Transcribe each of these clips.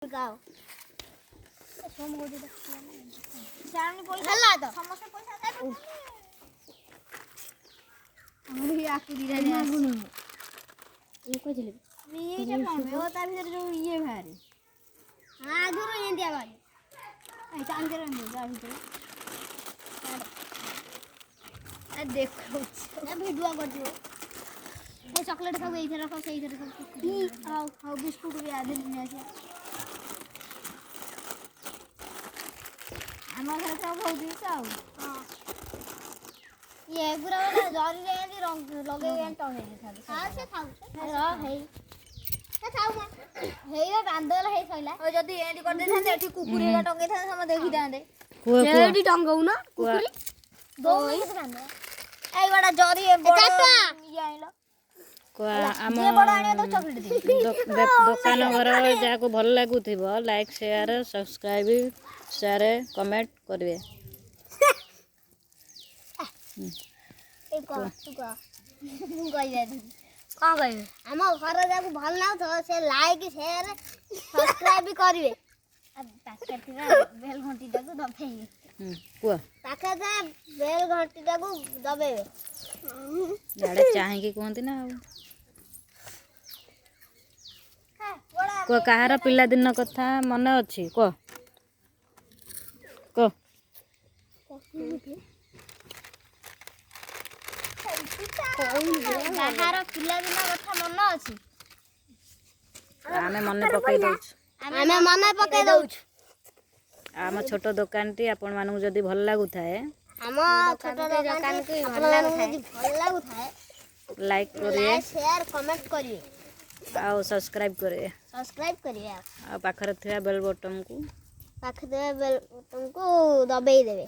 गाओ सोम गोदी सामने पैसा हल्ला तो समस्त पैसा दे हमरी आके दिरा ने आसी ये कोइले ये जे मम्मी होता भीतर जो ये भारी हां आधुरो इंडिया भाई ए चांदे रंग जा भीतर ए देखो ए वीडियो कर दियो ए चॉकलेट सब इधर रखो से इधर रखो आओ आओ बिस्कुट भी आधे लेने आसे हमारे घर सब हो गई सब हां ये गुरा वाला जरी रे एंदी रंग लगे एंड टंगे दे हां से खाऊ रा हे से खाऊ हेई बांधल हे सइला ओ जदी एंडी कर दे थांदे एठी कुकुरी का टंगे थांदे हम देखि दांदे एडी टंगाऊ ना कुकुरी दो मिनिट बांध ए बड़ा जरी ए बड़ा ये आइलो दुकान घर जहाँ भल लगुथ like share subscribe share comment करेंगे आम घर जाक भल ना से लाइक शेयर सब्सक्राइब भी करेंगे बेल घंटी टाक दबेबे कुआ पाखे बेल घंटी टाक दबेबे याडे चाहे कहती ना कह कहार पिला दिन कथा मन अच्छी कह कह कहार पिला दिन कथा मन अछि आमे मन पकई दउछ आमे मन पकई दउछ आम छोट दुकान टी आपण मानू जदी भल लागु थाए हम छोट दुकान के भल लागु थाए लाइक करिए शेयर कमेंट करिए आ सब्सक्राइब करिए आ पाखरे थिया बेल बटन को पाखरे बेल बटन को दबाई देबे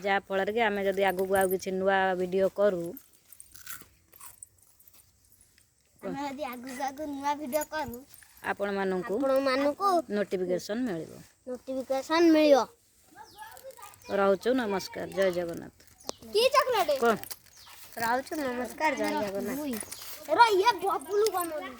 जा फल के आमे जदी आगु को किछि नुवा वीडियो करू हमें यदि आगु नुवा वीडियो करू आपण मानू नोटिफिकेशन मिलियो रहउछु नमस्कार जय जगन्नाथ की चॉकलेट को रहउछु नमस्कार जय जगन्नाथ रे ये बबलू बनोली